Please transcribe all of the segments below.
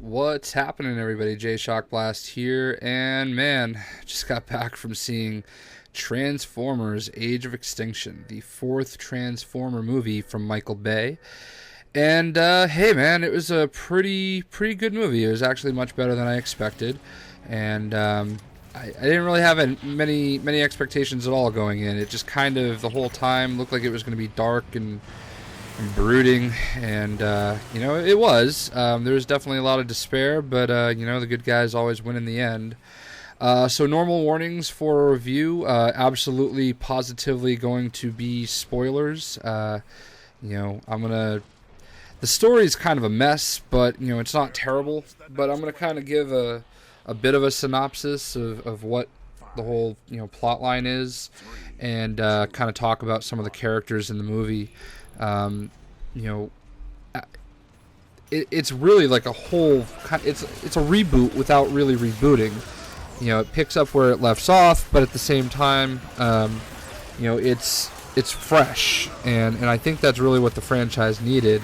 What's happening, everybody? Jay Shockblast here, and man, just got back from seeing Transformers: Age of Extinction, the fourth Transformer movie from Michael Bay. And hey, man, it was a pretty good movie. It was actually much better than I expected, and I didn't really have many expectations at all going in. It just kind of the whole time looked like it was going to be dark and brooding, and it was. There was definitely a lot of despair, but the good guys always win in the end. So normal warnings for a review. Absolutely, positively going to be spoilers. I'm gonna. The story is kind of a mess, but it's not terrible. But I'm gonna kind of give a bit of a synopsis of what the whole plot line is, and kind of talk about some of the characters in the movie. Um, you know, it's really like a whole. It's a reboot without really rebooting. It picks up where it left off, but at the same time, it's fresh, and I think that's really what the franchise needed.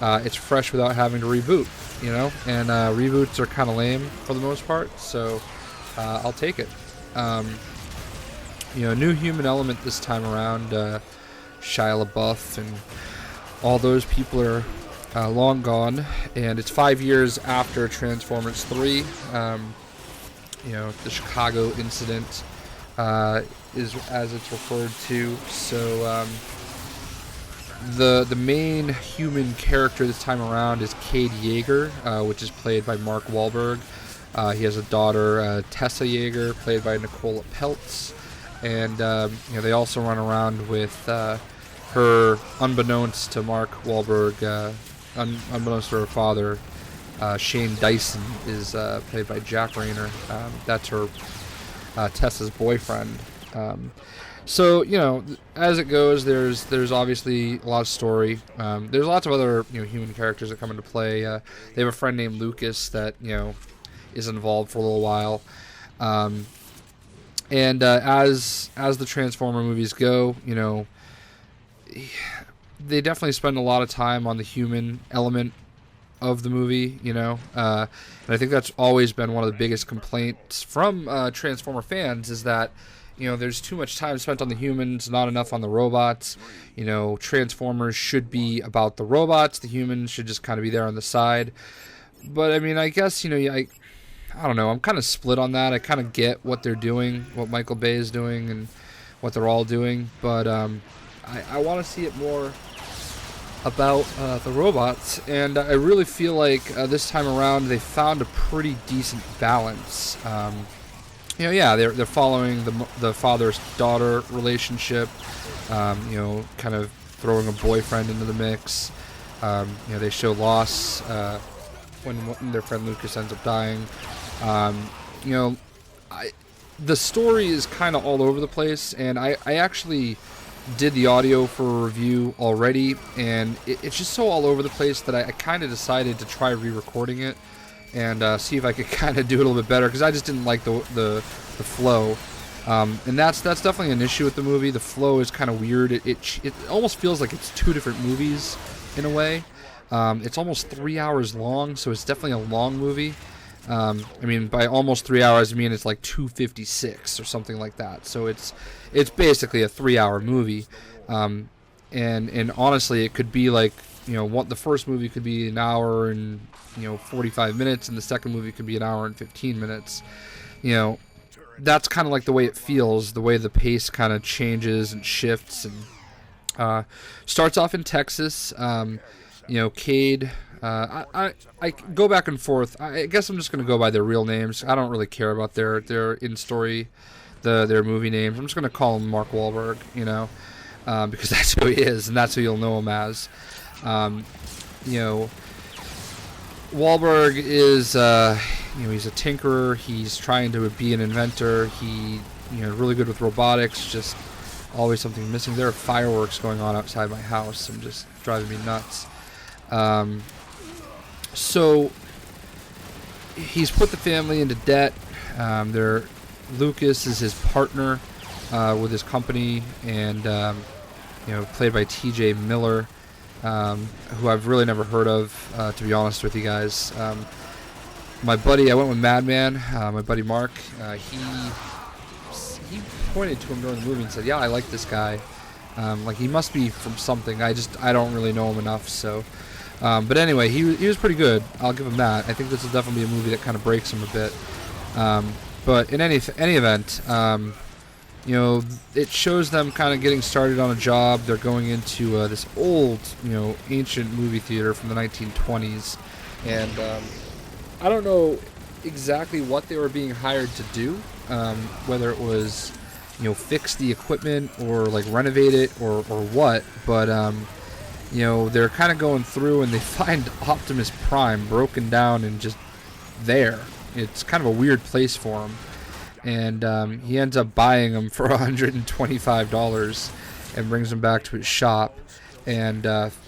It's fresh without having to reboot. And reboots are kind of lame for the most part, so I'll take it. New human element this time around. Shia LaBeouf and all those people are long gone, and it's 5 years after Transformers 3. The Chicago incident is as it's referred to. So the main human character this time around is Cade Yeager, which is played by Mark Wahlberg. He has a daughter, Tessa Yeager, played by Nicola Peltz, and they also run around with her, unbeknownst to Mark Wahlberg, unbeknownst to her father, Shane Dyson is played by Jack Rayner. That's her, Tessa's boyfriend. So as it goes, there's obviously a lot of story. There's lots of other human characters that come into play. They have a friend named Lucas that is involved for a little while. And as the Transformer movies go, they definitely spend a lot of time on the human element of the movie, and I think that's always been one of the biggest complaints from Transformer fans is that there's too much time spent on the humans, not enough on the robots. Transformers should be about the robots. The humans should just kind of be there on the side. But I mean, I guess I don't know. I'm kind of split on that. I kind of get what they're doing, what Michael Bay is doing, and what they're all doing. But I want to see it more about the robots, and I really feel like this time around they found a pretty decent balance. They're following the father-daughter relationship, kind of throwing a boyfriend into the mix. They show loss when their friend Lucas ends up dying. The story is kind of all over the place, and I actually did the audio for a review already, and it's just so all over the place that I kind of decided to try re-recording it and see if I could kind of do it a little bit better, because I just didn't like the flow, and that's definitely an issue with the movie. The flow is kind of weird. It almost feels like it's two different movies in a way. It's almost 3 hours long, so it's definitely a long movie. By almost 3 hours, I mean it's like 2:56 or something like that. So it's basically a 3-hour movie, and honestly, it could be like the first movie could be an hour and 45 minutes, and the second movie could be an hour and 15 minutes. That's kind of like the way it feels, the way the pace kind of changes and shifts, and starts off in Texas. Cade. I go back and forth. I guess I'm just going to go by their real names. I don't really care about their in-story, their movie names. I'm just going to call him Mark Wahlberg, because that's who he is, and that's who you'll know him as. Wahlberg is, he's a tinkerer. He's trying to be an inventor. He, really good with robotics. Just always something missing. There are fireworks going on outside my house and just driving me nuts. So he's put the family into debt. Lucas is his partner with his company, and played by T.J. Miller, who I've really never heard of, to be honest with you guys. my buddy, I went with Madman, my buddy Mark. He pointed to him during the movie and said, "Yeah, I like this guy. Like he must be from something. I don't really know him enough." So, but anyway, he was pretty good. I'll give him that. I think this will definitely be a movie that kind of breaks him a bit. But in any event, you know, it shows them kind of getting started on a job. They're going into this old, you know, ancient movie theater from the 1920s, and I don't know exactly what they were being hired to do, whether it was, you know, fix the equipment or like renovate it or what, but you know, they're kind of going through and they find Optimus Prime broken down and just there. It's kind of a weird place for him, and he ends up buying him for $125 and brings him back to his shop, and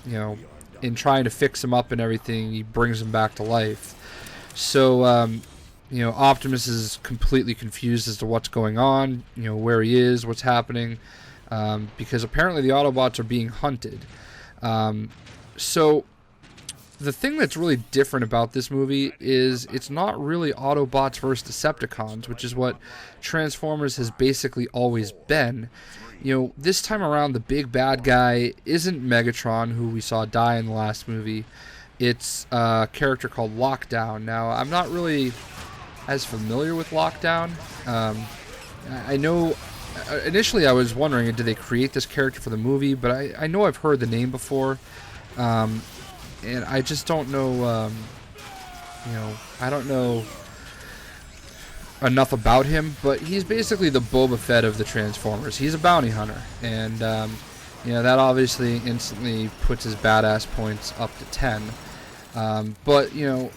you know, in trying to fix him up and everything, he brings him back to life. So you know, Optimus is completely confused as to what's going on, you know, where he is, what's happening, because apparently the Autobots are being hunted. So the thing that's really different about this movie is it's not really Autobots versus Decepticons, which is what Transformers has basically always been. You know, this time around, the big bad guy isn't Megatron, who we saw die in the last movie. It's a character called Lockdown. Now, I'm not really as familiar with Lockdown. I know initially I was wondering, did they create this character for the movie? But I know I've heard the name before, and I just don't know. You know, I don't know enough about him. But he's basically the Boba Fett of the Transformers. He's a bounty hunter, and you know, that obviously instantly puts his badass points up to 10. But you know,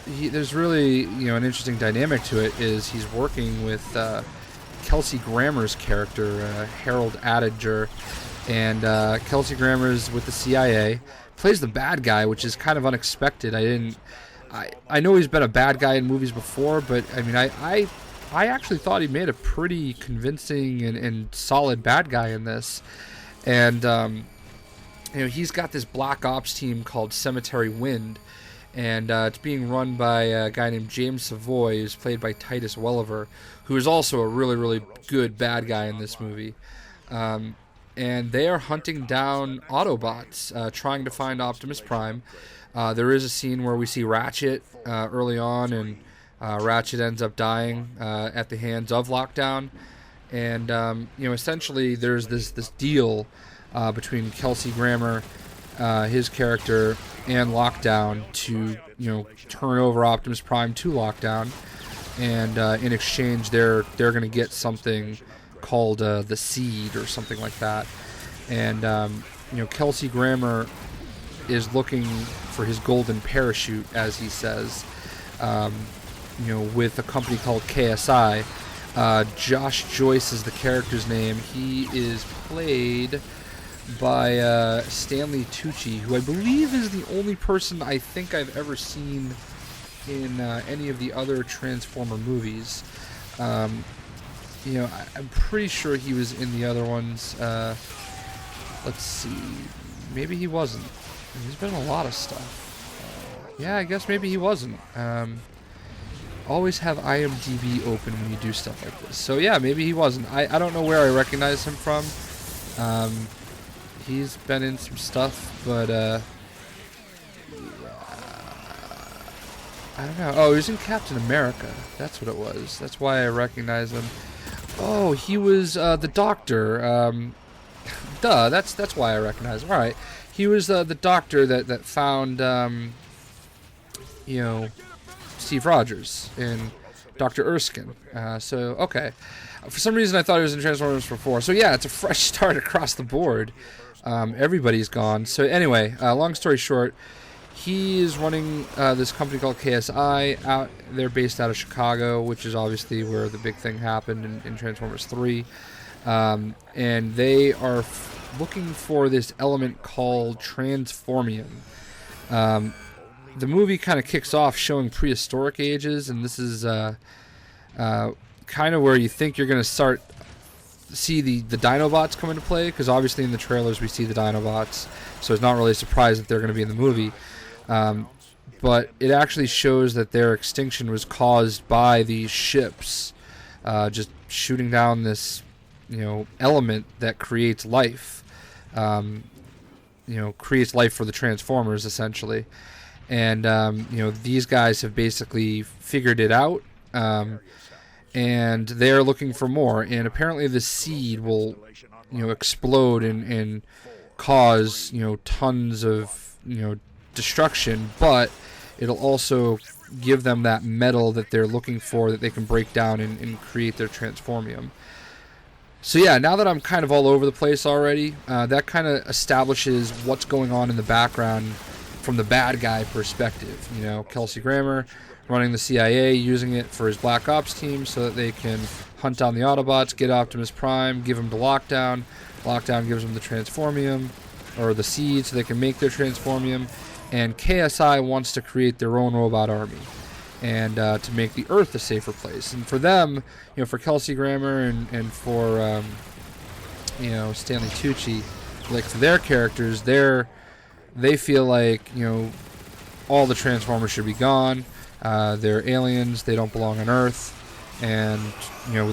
there's really, you know, an interesting dynamic to it. Is he's working with Kelsey Grammer's character, Harold Adinger, and Kelsey Grammer's with the CIA, plays the bad guy, which is kind of unexpected. I know he's been a bad guy in movies before, but I mean, I actually thought he made a pretty convincing and solid bad guy in this. And you know, he's got this black ops team called Cemetery Wind, and it's being run by a guy named James Savoy, who's played by Titus Welliver, who is also a really, really good bad guy in this movie. And they are hunting down Autobots, trying to find Optimus Prime. There is a scene where we see Ratchet early on, and Ratchet ends up dying at the hands of Lockdown. And you know, essentially, there's this deal between Kelsey Grammer, his character, and Lockdown to, you know, turn over Optimus Prime to Lockdown, and in exchange, they're going to get something called the Seed or something like that. And you know, Kelsey Grammer is looking for his golden parachute, as he says. You know, with a company called KSI. Josh Joyce is the character's name. He is played by Stanley Tucci, who I believe is the only person I think I've ever seen in any of the other Transformer movies. You know, I'm pretty sure he was in the other ones. Let's see. Maybe he wasn't. He's been in a lot of stuff. Yeah, I guess maybe he wasn't. Always have IMDb open when you do stuff like this. So yeah, maybe he wasn't. I don't know where I recognize him from. He's been in some stuff, but yeah, I don't know. Oh, he was in Captain America. That's what it was. That's why I recognize him. Oh, he was the Doctor. Duh. That's why I recognize him. All right, he was the Doctor that found you know, Steve Rogers and Dr. Erskine. So, okay. For some reason, I thought he was in Transformers before. So, yeah, it's a fresh start across the board. Everybody's gone. So, anyway, long story short, he is running this company called KSI. They're based out of Chicago, which is obviously where the big thing happened in Transformers 3. And they are looking for this element called transformium. The movie kind of kicks off showing prehistoric ages, and this is kind of where you think you're going to see the Dinobots come into play, because obviously in the trailers we see the Dinobots, so it's not really a surprise that they're going to be in the movie. but it actually shows that their extinction was caused by these ships just shooting down this, element that creates life. Creates life for the Transformers, essentially. And, these guys have basically figured it out, and they're looking for more. And apparently the seed will, explode and cause, tons of, destruction, but it'll also give them that metal that they're looking for that they can break down and create their Transformium. So yeah, now that I'm kind of all over the place already, that kind of establishes what's going on in the background from the bad guy perspective. Kelsey Grammer running the CIA, using it for his Black Ops team so that they can hunt down the Autobots, get Optimus Prime, give him to Lockdown. Lockdown gives them the Transformium, or the seed, so they can make their Transformium. And KSI wants to create their own robot army, and to make the Earth a safer place. And for them, for Kelsey Grammer and for Stanley Tucci, like for their characters, they feel like all the Transformers should be gone. They're aliens. They don't belong on Earth, and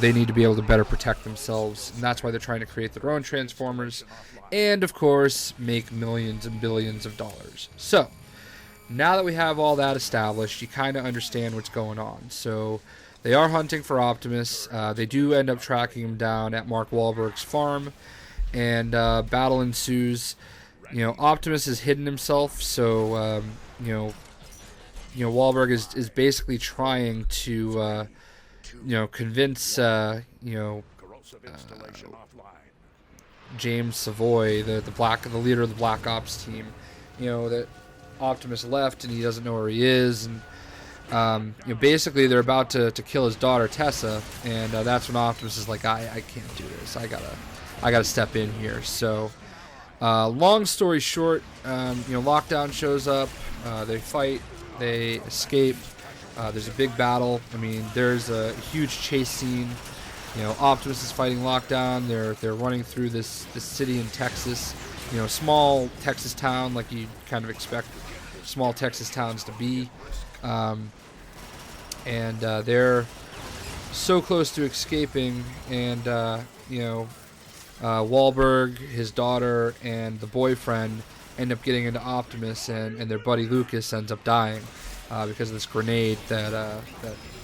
they need to be able to better protect themselves. And that's why they're trying to create their own Transformers, and of course make millions and billions of dollars. So now that we have all that established, you kind of understand what's going on. So they are hunting for Optimus. They do end up tracking him down at Mark Wahlberg's farm, and battle ensues. Optimus has hidden himself, so Wahlberg is basically trying to convince James Savoy, the leader of the Black Ops team, that Optimus left and he doesn't know where he is, and basically they're about to kill his daughter Tessa, and that's when Optimus is like, I can't do this. I gotta step in here. So long story short, Lockdown shows up. They fight. They escape. There's a big battle. There's a huge chase scene. Optimus is fighting Lockdown. They're running through this city in Texas. Small Texas town, like you kind of expect small Texas towns to be. And they're so close to escaping, and Wahlberg, his daughter, and the boyfriend end up getting into Optimus, and their buddy Lucas ends up dying because of this grenade that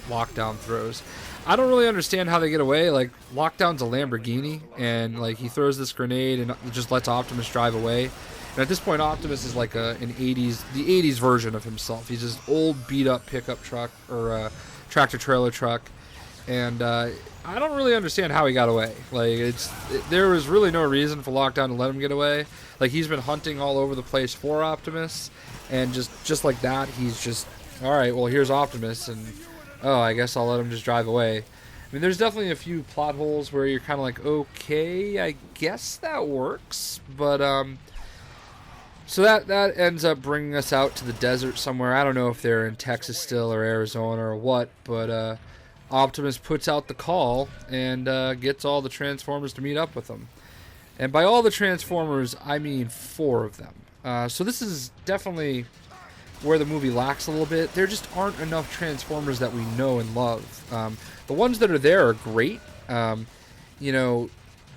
Lockdown throws. I don't really understand how they get away. Like, Lockdown's a Lamborghini, and like he throws this grenade and just lets Optimus drive away. And at this point, Optimus is like the 80s version of himself. He's this old beat-up pickup truck, or tractor-trailer truck, and I don't really understand how he got away. Like, there was really no reason for Lockdown to let him get away. Like, he's been hunting all over the place for Optimus, and just like that, he's just, all right, well, here's Optimus, and I guess I'll let him just drive away. There's definitely a few plot holes where you're kind of like, okay, I guess that works, but so that ends up bringing us out to the desert somewhere. I don't know if they're in Texas still or Arizona or what, but Optimus puts out the call and gets all the Transformers to meet up with him. And by all the Transformers, I mean 4 of them. So this is definitely where the movie lacks a little bit. There just aren't enough Transformers that we know and love. The ones that are there are great, and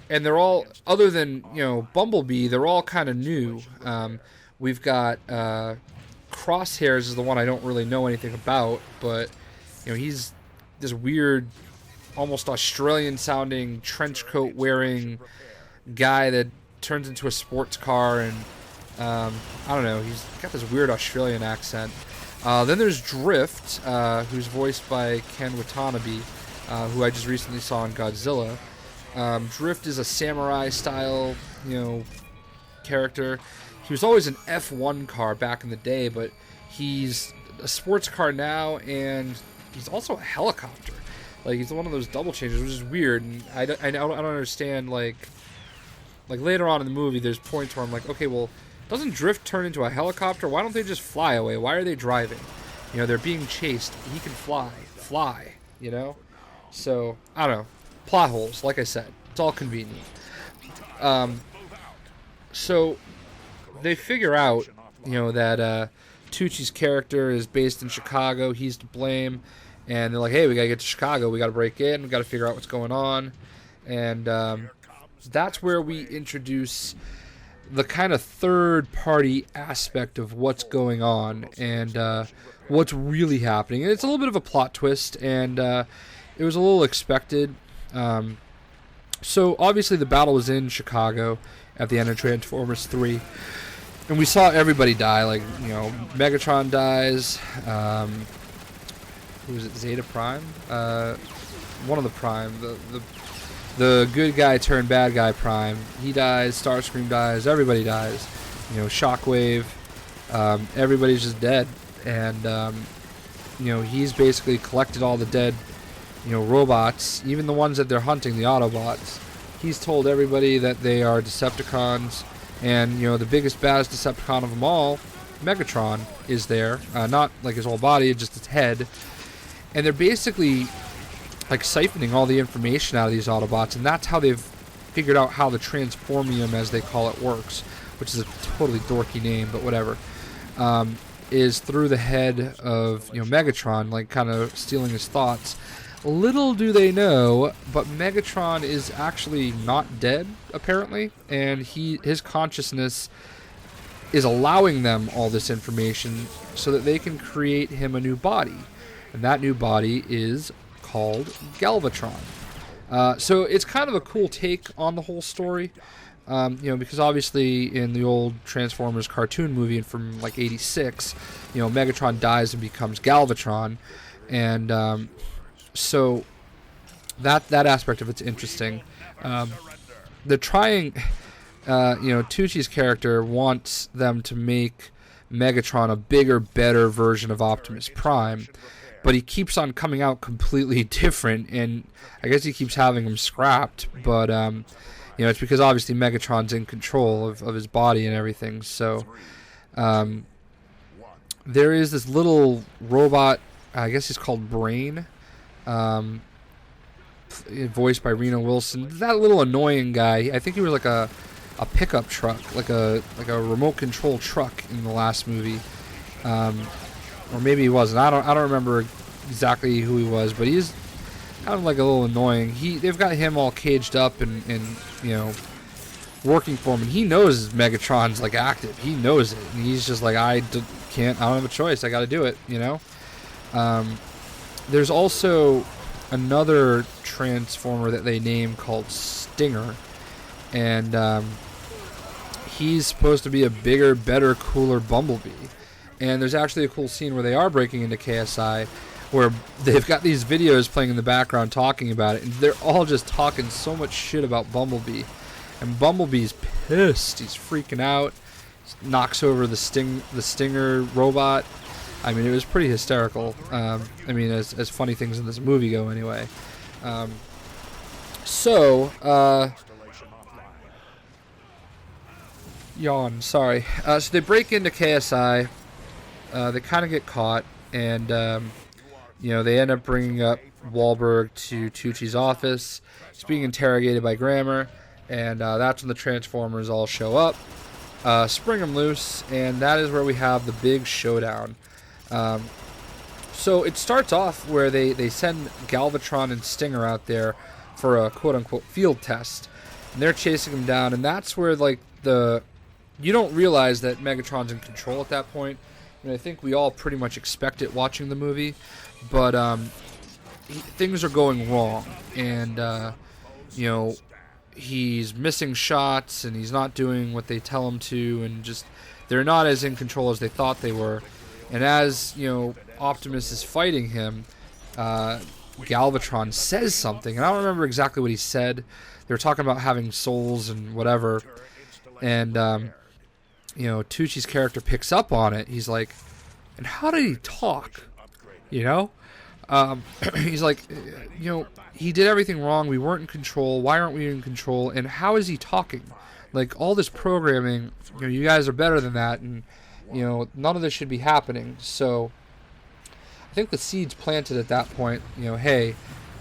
they're all, other than, Bumblebee, they're all kind of new. We've got Crosshairs is the one I don't really know anything about, but, he's this weird, almost Australian-sounding trench coat-wearing guy that turns into a sports car, and I don't know, he's got this weird Australian accent. Then there's Drift, who's voiced by Ken Watanabe, who I just recently saw in Godzilla. Drift is a samurai-style, character. He was always an F1 car back in the day, but he's a sports car now, and he's also a helicopter. Like, he's one of those double changes, which is weird, and I don't understand, like later on in the movie, there's points where I'm like, okay, well, doesn't Drift turn into a helicopter? Why don't they just fly away? Why are they driving? They're being chased. He can fly, So, I don't know. Plot holes, like I said. It's all convenient. So, they figure out, that Tucci's character is based in Chicago. He's to blame. And they're like, hey, we got to get to Chicago. We got to break in. We got to figure out what's going on. And that's where we introduce the kind of third-party aspect of what's going on and what's really happening. And it's a little bit of a plot twist, and it was a little expected. So, obviously, the battle was in Chicago at the end of Transformers 3. And we saw everybody die. Like, you know, Megatron dies. Who was it? Zeta Prime? One of the Prime. The good guy turned bad guy Prime. He dies. Starscream dies. Everybody dies. You know, Shockwave. Everybody's just dead. And, you know, he's basically collected all the dead, you know, robots. Even the ones that they're hunting, the Autobots. He's told everybody that they are Decepticons. And, you know, the biggest, baddest Decepticon of them all, Megatron, is there. Not like his whole body, just his head. And they're basically like siphoning all the information out of these Autobots, and that's how they've figured out how the Transformium, as they call it, works, which is a totally dorky name, but whatever, is through the head of, you know, Megatron, like kind of stealing his thoughts. Little do they know, but Megatron is actually not dead, apparently, and his consciousness is allowing them all this information so that they can create him a new body. And that new body is called Galvatron. So it's kind of a cool take on the whole story, you know, because obviously in the old Transformers cartoon movie from like '86, you know, Megatron dies and becomes Galvatron, and so that aspect of it's interesting. They're trying, you know, Tucci's character wants them to make Megatron a bigger, better version of Optimus Prime. But he keeps on coming out completely different, and I guess he keeps having him scrapped. But, you know, it's because obviously Megatron's in control of his body and everything. So, there is this little robot, I guess he's called Brain, voiced by Reno Wilson. That little annoying guy, I think he was like a pickup truck, like a remote control truck in the last movie. Or maybe he wasn't. I don't remember exactly who he was, but he's kind of like a little annoying. They've got him all caged up and you know, working for him, and he knows Megatron's like active. He knows it, and he's just like, I don't have a choice. I got to do it. You know. There's also another Transformer that they name called Stinger, and he's supposed to be a bigger, better, cooler Bumblebee. And there's actually a cool scene where they are breaking into KSI, where they've got these videos playing in the background talking about it, and they're all just talking so much shit about Bumblebee. And Bumblebee's pissed. He's freaking out. He knocks over the Stinger robot. I mean, it was pretty hysterical. I mean, as funny things in this movie go, anyway. Yawn, sorry. So they break into KSI. They kind of get caught, and you know, they end up bringing up Wahlberg to Tucci's office. He's being interrogated by Grammer, and that's when the Transformers all show up, spring him loose, and that is where we have the big showdown. So it starts off where they send Galvatron and Stinger out there for a quote-unquote field test, and they're chasing him down, and that's where like you don't realize that Megatron's in control at that point. And I think we all pretty much expect it watching the movie, but things are going wrong, and you know, he's missing shots, and he's not doing what they tell him to, and just they're not as in control as they thought they were. And as you know, Optimus is fighting him, Galvatron says something, and I don't remember exactly what he said. They were talking about having souls and whatever, and you know, Tucci's character picks up on it. He's like, and how did he talk? You know? He's like, you know, he did everything wrong. We weren't in control. Why aren't we in control? And how is he talking? Like, all this programming, you know, you guys are better than that. And, you know, none of this should be happening. So, I think the seed's planted at that point. You know, hey,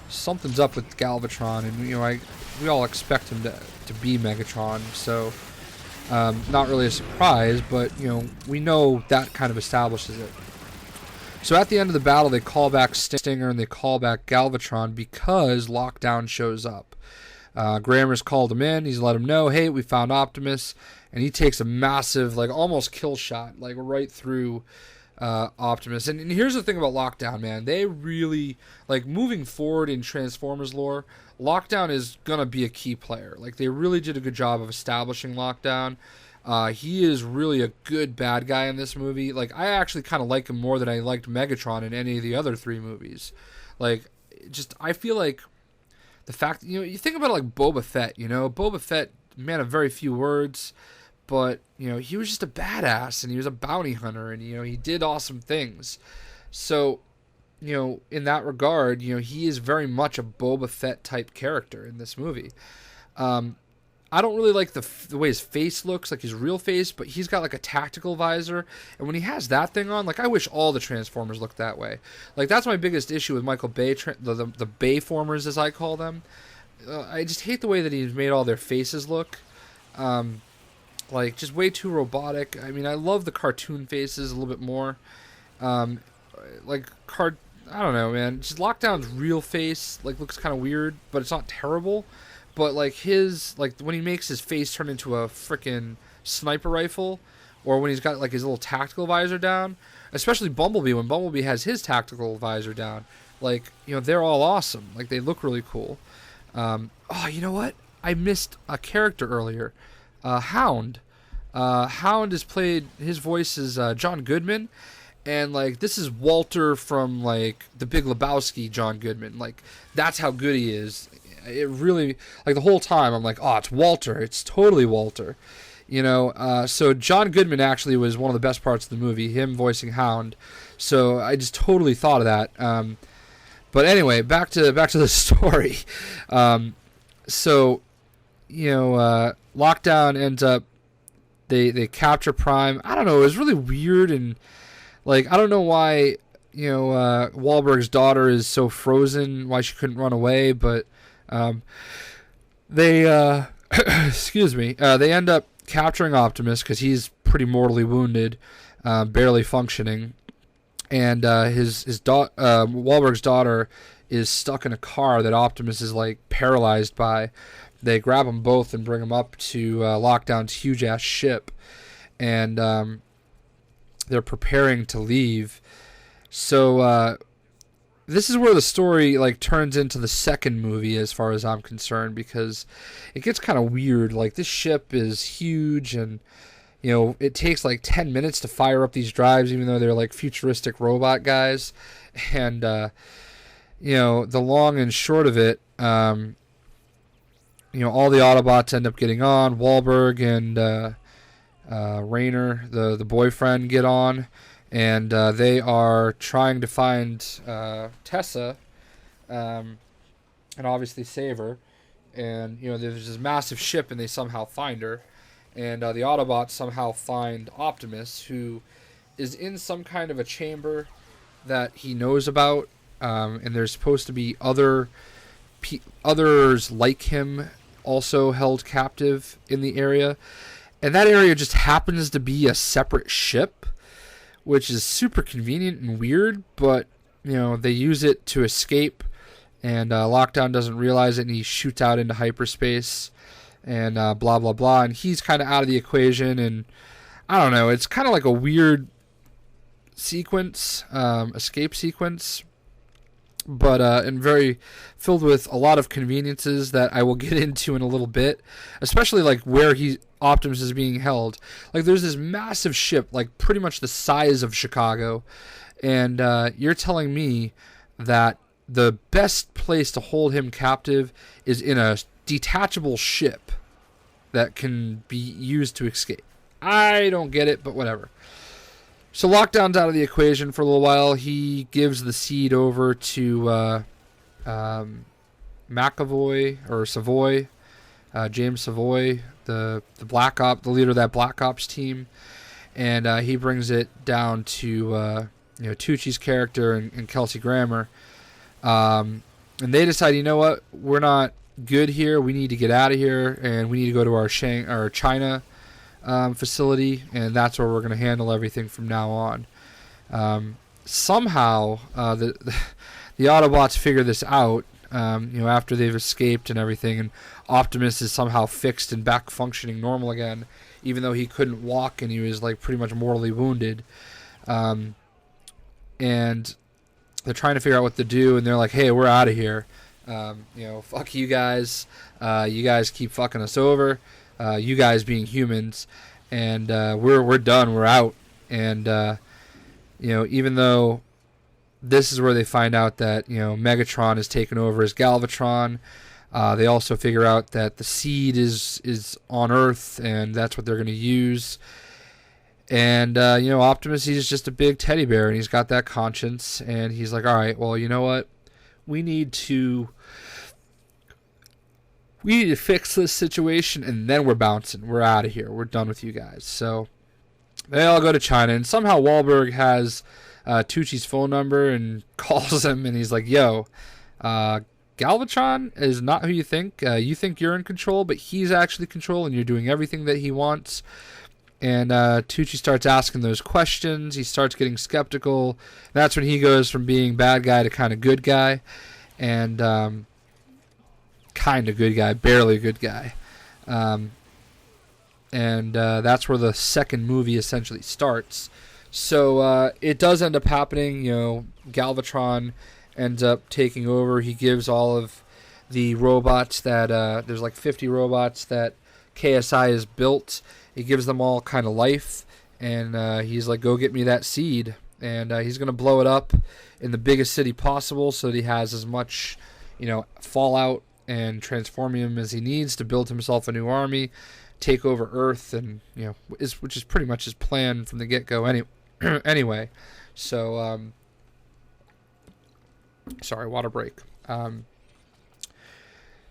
something's up with Galvatron. And, you know, we all expect him to be Megatron. So, Not really a surprise, but we know that kind of establishes it. So at the end of the battle, they call back Stinger and they call back Galvatron because Lockdown shows up. Grammer's called him in. He's let him know, hey, we found Optimus. And he takes a massive, almost kill shot, right through Optimus. And here's the thing about Lockdown, man. They really, moving forward in Transformers lore, Lockdown is going to be a key player. They really did a good job of establishing Lockdown. He is really a good bad guy in this movie. I actually kind of like him more than I liked Megatron in any of the other 3 movies. I feel like the fact, you think about it Boba Fett, Boba Fett, man of very few words, but, he was just a badass, and he was a bounty hunter, and, he did awesome things. So, in that regard, he is very much a Boba Fett type character in this movie. I don't really like the way his face looks, his real face, but he's got a tactical visor, and when he has that thing on, I wish all the Transformers looked that way. That's my biggest issue with Michael Bay, the Bayformers as I call them. I just hate the way that he's made all their faces look. Just way too robotic. I mean, I love the cartoon faces a little bit more. I don't know, man. Just Lockdown's real face, looks kind of weird, but it's not terrible. But, his, when he makes his face turn into a frickin' sniper rifle, or when he's got, his little tactical visor down, especially Bumblebee, when Bumblebee has his tactical visor down, they're all awesome. They look really cool. You know what? I missed a character earlier. Hound. Hound is played, his voice is John Goodman, and this is Walter from The Big Lebowski. John Goodman, that's how good he is. It really, the whole time I'm oh, it's Walter, it's totally Walter, so John Goodman actually was one of the best parts of the movie, him voicing Hound. So I just totally thought of that. But anyway, back to the story. Lockdown ends up, they capture Prime. I don't know, it was really weird, and I don't know why Wahlberg's daughter is so frozen, why she couldn't run away, but they excuse me, they end up capturing Optimus because he's pretty mortally wounded, barely functioning, and Wahlberg's daughter is stuck in a car that Optimus is paralyzed by. They grab them both and bring them up to Lockdown's huge ass ship, and they're preparing to leave. So this is where the story turns into the second movie, as far as I'm concerned, because it gets kind of weird. This ship is huge, and it takes 10 minutes to fire up these drives, even though they're futuristic robot guys. And the long and short of it, all the Autobots end up getting on. Wahlberg and Raynor, the boyfriend, get on. And they are trying to find Tessa, and obviously save her. And there's this massive ship, and they somehow find her. And the Autobots somehow find Optimus, who is in some kind of a chamber that he knows about. And there's supposed to be others like him also held captive in the area. And that area just happens to be a separate ship, which is super convenient and weird, but, they use it to escape, and Lockdown doesn't realize it, and he shoots out into hyperspace, and blah, blah, blah, and he's kind of out of the equation, and I don't know, it's kind of like a weird sequence, escape sequence, but and very filled with a lot of conveniences that I will get into in a little bit, especially where Optimus is being held. There's this massive ship, pretty much the size of Chicago, and you're telling me that the best place to hold him captive is in a detachable ship that can be used to escape. I don't get it, but whatever. So Lockdown's out of the equation for a little while. He gives the seed over to McAvoy or Savoy, James Savoy, the Black Ops, the leader of that Black Ops team, and he brings it down to Tucci's character and Kelsey Grammer, and they decide, you know what, we're not good here. We need to get out of here, and we need to go to our China facility, and that's where we're going to handle everything from now on. Somehow, the Autobots figure this out, after they've escaped and everything, and Optimus is somehow fixed and back functioning normal again, even though he couldn't walk and he was like pretty much mortally wounded. And they're trying to figure out what to do, and they're like, hey, we're out of here. Fuck you guys. You guys keep fucking us over. You guys being humans, and we're done. We're out. And even though this is where they find out that Megatron has taken over as Galvatron, they also figure out that the seed is on Earth, and that's what they're going to use. And Optimus, he's just a big teddy bear, and he's got that conscience, and he's like, all right, well, you know what? We need to fix this situation, and then we're bouncing. We're out of here. We're done with you guys. So they all go to China, and somehow Wahlberg has Tucci's phone number and calls him, and he's like, yo, Galvatron is not who you think. You think you're in control, but he's actually in control, and you're doing everything that he wants. And Tucci starts asking those questions. He starts getting skeptical. That's when he goes from being bad guy to kind of good guy. And kind of good guy, barely good guy. And that's where the second movie essentially starts. So it does end up happening. Galvatron ends up taking over. He gives all of the robots that there's like 50 robots that KSI has built. He gives them all kind of life, and he's like, go get me that seed. And he's going to blow it up in the biggest city possible so that he has as much, fallout and transformium as he needs to build himself a new army, take over Earth, and, which is pretty much his plan from the get-go anyway. So, sorry, water break.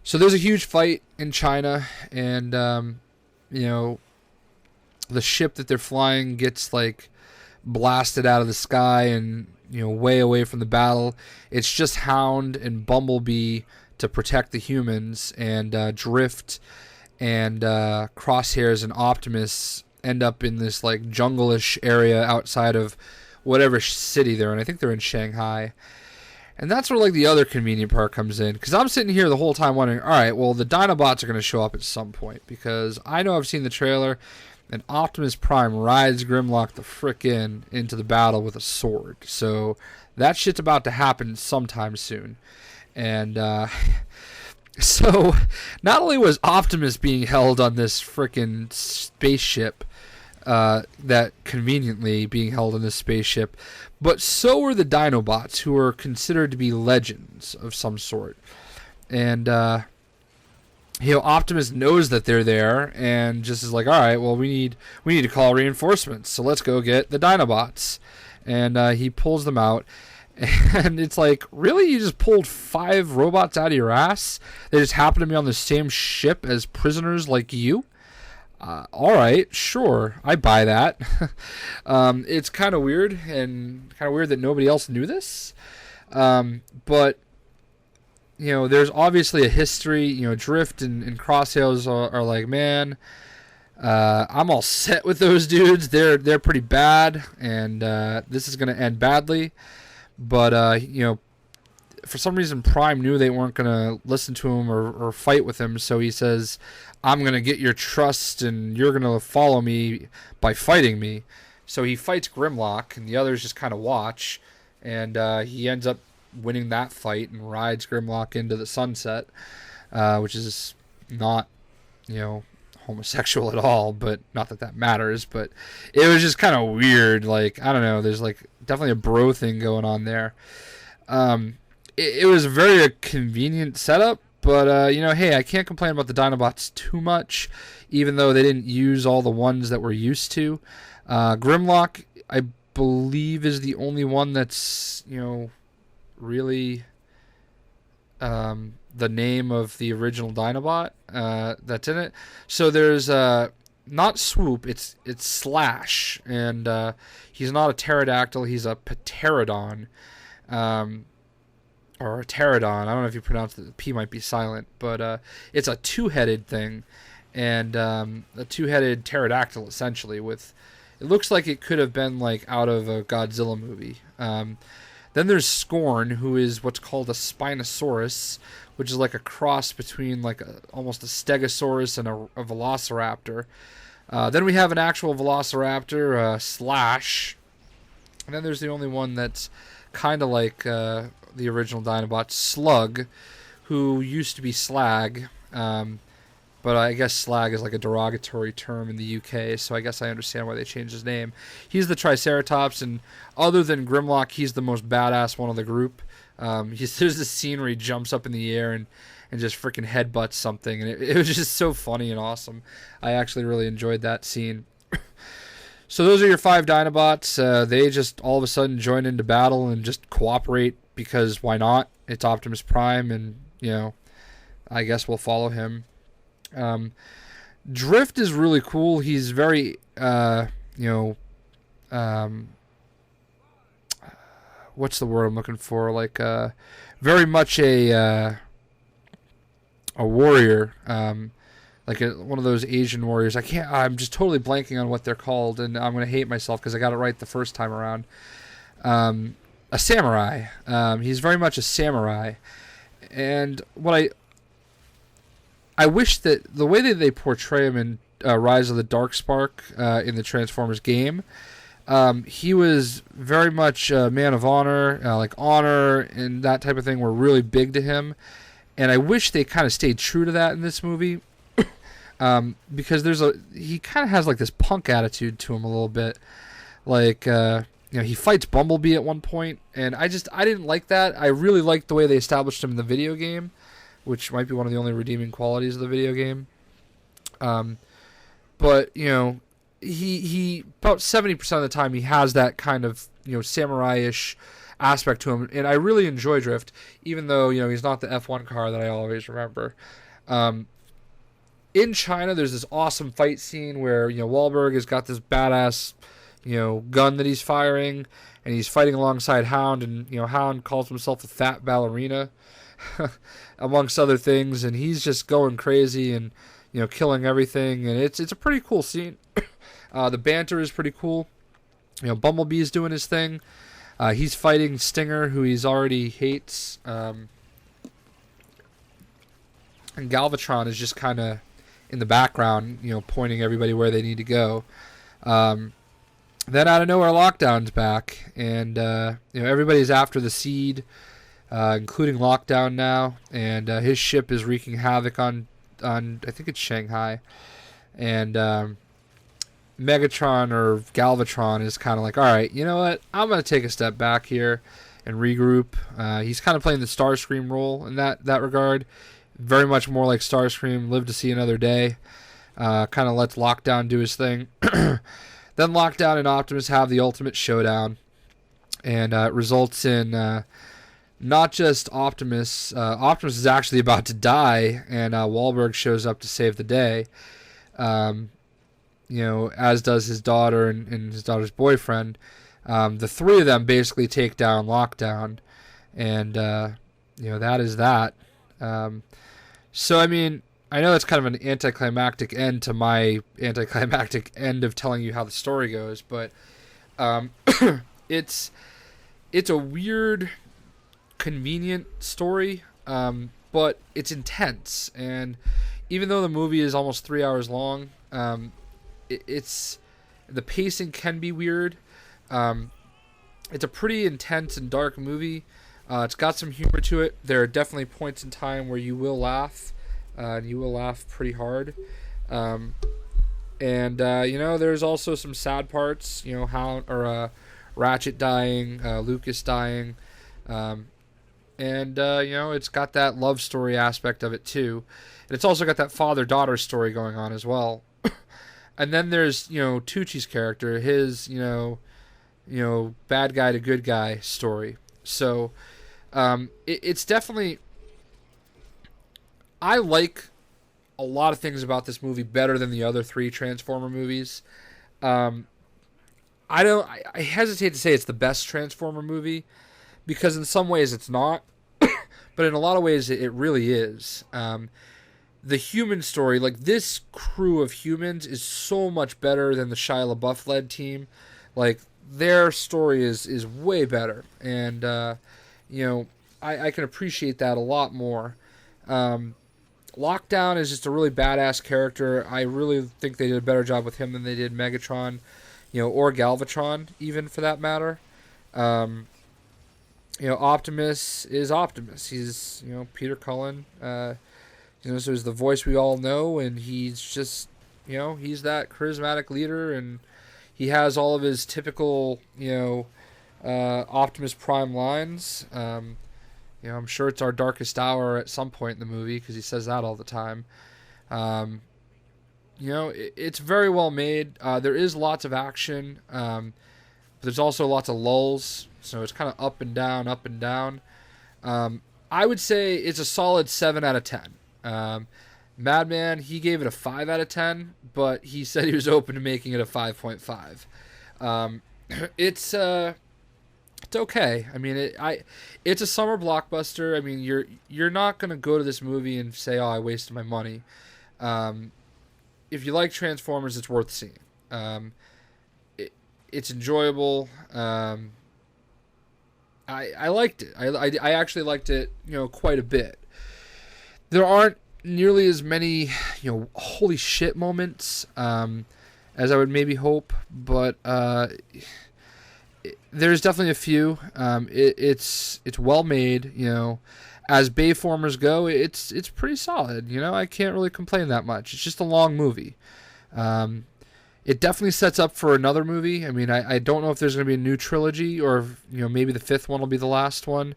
So there's a huge fight in China, and, the ship that they're flying gets like blasted out of the sky and way away from the battle. It's just Hound and Bumblebee to protect the humans, and Drift and Crosshairs and Optimus end up in this like jungle-ish area outside of whatever city they're in. I think they're in Shanghai. And that's where like the other convenient part comes in, because I'm sitting here the whole time wondering, all right, well, the Dinobots are going to show up at some point, because I know I've seen the trailer, and Optimus Prime rides Grimlock the frick into the battle with a sword. So that shit's about to happen sometime soon. And so not only was Optimus being held on this frickin' spaceship, that conveniently being held in this spaceship, but so were the Dinobots, who are considered to be legends of some sort. And Optimus knows that they're there, and just is like, all right, well, we need to call reinforcements, so let's go get the Dinobots. And he pulls them out, and it's like, really? You just pulled 5 robots out of your ass? They just happen to be on the same ship as prisoners like you? All right, sure, I buy that. It's kind of weird, and kind of weird that nobody else knew this. But there's obviously a history. Drift and Crosshairs are like, man, I'm all set with those dudes. They're pretty bad, and this is gonna end badly. But for some reason, Prime knew they weren't gonna listen to him or fight with him, so he says, I'm going to get your trust, and you're going to follow me by fighting me. So he fights Grimlock, and the others just kind of watch, and he ends up winning that fight and rides Grimlock into the sunset, which is not, homosexual at all, but not that matters, but it was just kind of weird. Like, I don't know, there's like definitely a bro thing going on there. It was very a convenient setup. But, hey, I can't complain about the Dinobots too much, even though they didn't use all the ones that we're used to. Grimlock, I believe, is the only one that's, really the name of the original Dinobot that's in it. So there's not Swoop, it's Slash, and he's not a pterodactyl, he's a pterodon. Or a pterodon. I don't know if you pronounce it. The P might be silent, but it's a 2-headed thing, and a two-headed pterodactyl, essentially. With it looks like it could have been like out of a Godzilla movie. Then there's Scorn, who is what's called a Spinosaurus, which is like a cross between like almost a Stegosaurus and a Velociraptor. Then we have an actual Velociraptor, Slash. And then there's the only one that's kind of like the original Dinobots, Slug, who used to be Slag. But I guess Slag is like a derogatory term in the UK, so I guess I understand why they changed his name. He's the Triceratops, and other than Grimlock, he's the most badass one of the group. There's this scene where he jumps up in the air and just freaking headbutts something, and it was just so funny and awesome. I actually really enjoyed that scene. So those are your 5 Dinobots. They just all of a sudden join into battle and just cooperate because why not? It's Optimus Prime, and I guess we'll follow him. Drift is really cool. He's very, what's the word I'm looking for? Like, very much a warrior. Like one of those Asian warriors. I'm just totally blanking on what they're called, and I'm going to hate myself because I got it right the first time around. A samurai. He's very much a samurai. And what I wish that the way that they portray him in Rise of the Darkspark in the Transformers game, he was very much a man of honor, like honor and that type of thing were really big to him. And I wish they kind of stayed true to that in this movie. Because he kind of has like this punk attitude to him a little bit. Like, he fights Bumblebee at one point, and I didn't like that. I really liked the way they established him in the video game, which might be one of the only redeeming qualities of the video game. But, he about 70% of the time he has that kind of, samurai-ish aspect to him, and I really enjoy Drift, even though, he's not the F1 car that I always remember. In China, there's this awesome fight scene where, Wahlberg has got this badass, gun that he's firing, and he's fighting alongside Hound, and, Hound calls himself a fat ballerina, amongst other things, and he's just going crazy and, killing everything, and it's a pretty cool scene. The banter is pretty cool. Bumblebee's doing his thing. He's fighting Stinger, who he's already hates, and Galvatron is just kind of in the background, pointing everybody where they need to go. Then out of nowhere, Lockdown's back, and everybody's after the seed, including Lockdown now, and his ship is wreaking havoc on I think it's Shanghai, and Megatron or Galvatron is kind of like, all right, you know what? I'm gonna take a step back here and regroup. He's kind of playing the Starscream role in that regard. Very much more like Starscream, live to see another day. Kind of lets Lockdown do his thing. Then Lockdown and Optimus have the ultimate showdown. And it results in not just Optimus. Optimus is actually about to die, and Wahlberg shows up to save the day. As does his daughter and his daughter's boyfriend. The three of them basically take down Lockdown. And, that is that. So, I mean, I know that's kind of an anticlimactic end to my anticlimactic end of telling you how the story goes, but it's a weird, convenient story, but it's intense. And even though the movie is almost 3 hours long, it's the pacing can be weird. It's a pretty intense and dark movie. It's got some humor to it. There are definitely points in time where you will laugh, and you will laugh pretty hard. There's also some sad parts. Ratchet dying, Lucas dying, it's got that love story aspect of it too, and it's also got that father-daughter story going on as well. And then there's Tucci's character, his bad guy to good guy story. So. It's definitely, I like a lot of things about this movie better than the other 3 Transformer movies. I hesitate to say it's the best Transformer movie, because in some ways it's not, but in a lot of ways it really is. the human story, like this crew of humans, is so much better than the Shia LaBeouf led team. Like their story is way better, and you know, I can appreciate that a lot more. Lockdown is just a really badass character. I really think they did a better job with him than they did Megatron, you know, or Galvatron, even for that matter. You know, Optimus is Optimus. He's, you know, Peter Cullen. You know, so he's the voice we all know, and he's just, you know, he's that charismatic leader, and he has all of his typical, you know, Optimus Prime lines. You know, I'm sure it's our darkest hour at some point in the movie because he says that all the time. You know, it's very well made. There is lots of action, but there's also lots of lulls, so it's kind of up and down, up and down. I would say it's a solid 7 out of 10. Madman, he gave it a 5 out of 10, but he said he was open to making it a 5.5. It's okay. I mean, it's a summer blockbuster. I mean, you're not gonna go to this movie and say, "Oh, I wasted my money." If you like Transformers, it's worth seeing. It's enjoyable. I liked it. I actually liked it, you know, quite a bit. There aren't nearly as many, you know, holy shit moments as I would maybe hope, but there's definitely a few. It's well made, you know. As Bayformers go, it's pretty solid, you know. I can't really complain that much. It's just a long movie. It definitely sets up for another movie. I mean, I don't know if there's going to be a new trilogy or, you know, maybe the 5th one will be the last one.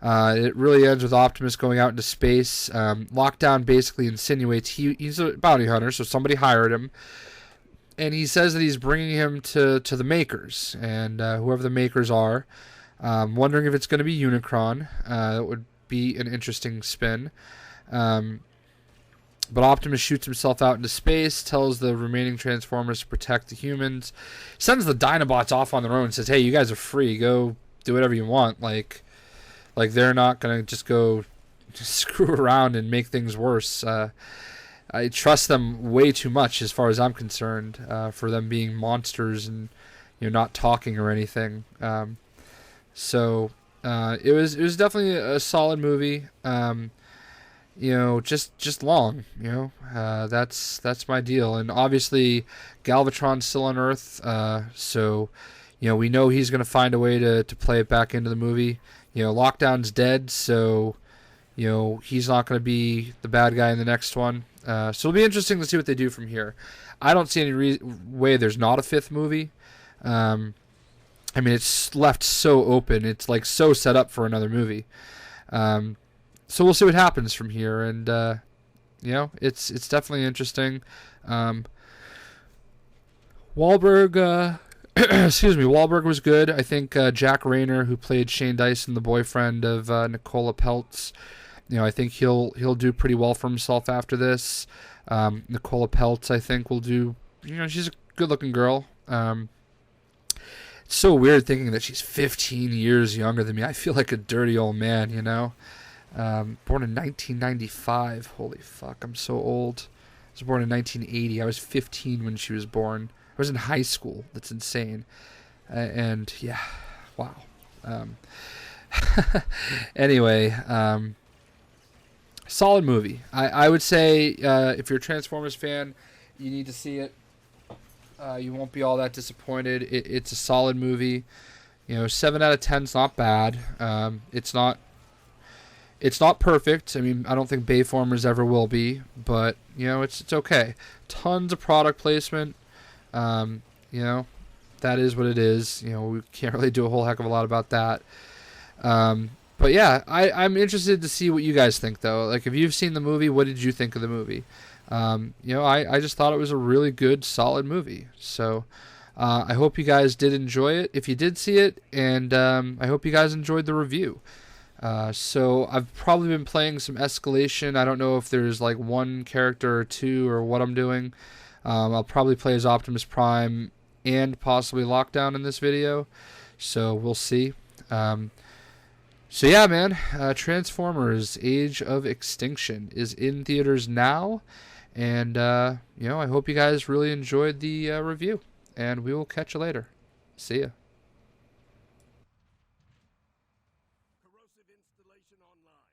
It really ends with Optimus going out into space. Lockdown basically insinuates he's a bounty hunter, so somebody hired him. And he says that he's bringing him to the makers, and whoever the makers are. Wondering if it's going to be Unicron. It would be an interesting spin. But Optimus shoots himself out into space, tells the remaining Transformers to protect the humans, sends the Dinobots off on their own, and says, "Hey, you guys are free. Go do whatever you want." Like they're not gonna just go screw around and make things worse. I trust them way too much, as far as I'm concerned, for them being monsters and, you know, not talking or anything. So it was definitely a solid movie. You know, just long. You know, that's my deal. And obviously, Galvatron's still on Earth, so you know we know he's gonna find a way to play it back into the movie. You know, Lockdown's dead, so you know he's not gonna be the bad guy in the next one. So it'll be interesting to see what they do from here. I don't see any way there's not a 5th movie. I mean, it's left so open. It's like so set up for another movie. So we'll see what happens from here, and you know, it's definitely interesting. Wahlberg, excuse me, Wahlberg was good. I think Jack Rayner, who played Shane Dyson, the boyfriend of Nicola Peltz, you know, I think he'll do pretty well for himself after this. Nicola Peltz, I think, will do. You know, she's a good-looking girl. It's so weird thinking that she's 15 years younger than me. I feel like a dirty old man, you know. Born in 1995. Holy fuck, I'm so old. I was born in 1980. I was 15 when she was born. I was in high school. That's insane. And yeah, wow. Anyway, solid movie. I would say if you're a Transformers fan, you need to see it. You won't be all that disappointed. It's a solid movie. You know, 7 out of 10 is not bad. It's not perfect. I mean, I don't think Bayformers ever will be, but you know, it's okay. Tons of product placement. You know, that is what it is. You know, we can't really do a whole heck of a lot about that. But yeah, I'm interested to see what you guys think, though. Like, if you've seen the movie, what did you think of the movie? You know, I just thought it was a really good, solid movie. So I hope you guys did enjoy it, if you did see it, and I hope you guys enjoyed the review. So I've probably been playing some Escalation. I don't know if there's like one character or two or what I'm doing. I'll probably play as Optimus Prime and possibly Lockdown in this video. So we'll see. So yeah, man, Transformers: Age of Extinction is in theaters now, and I hope you guys really enjoyed the review, and we will catch you later. See ya. Corrosive installation online.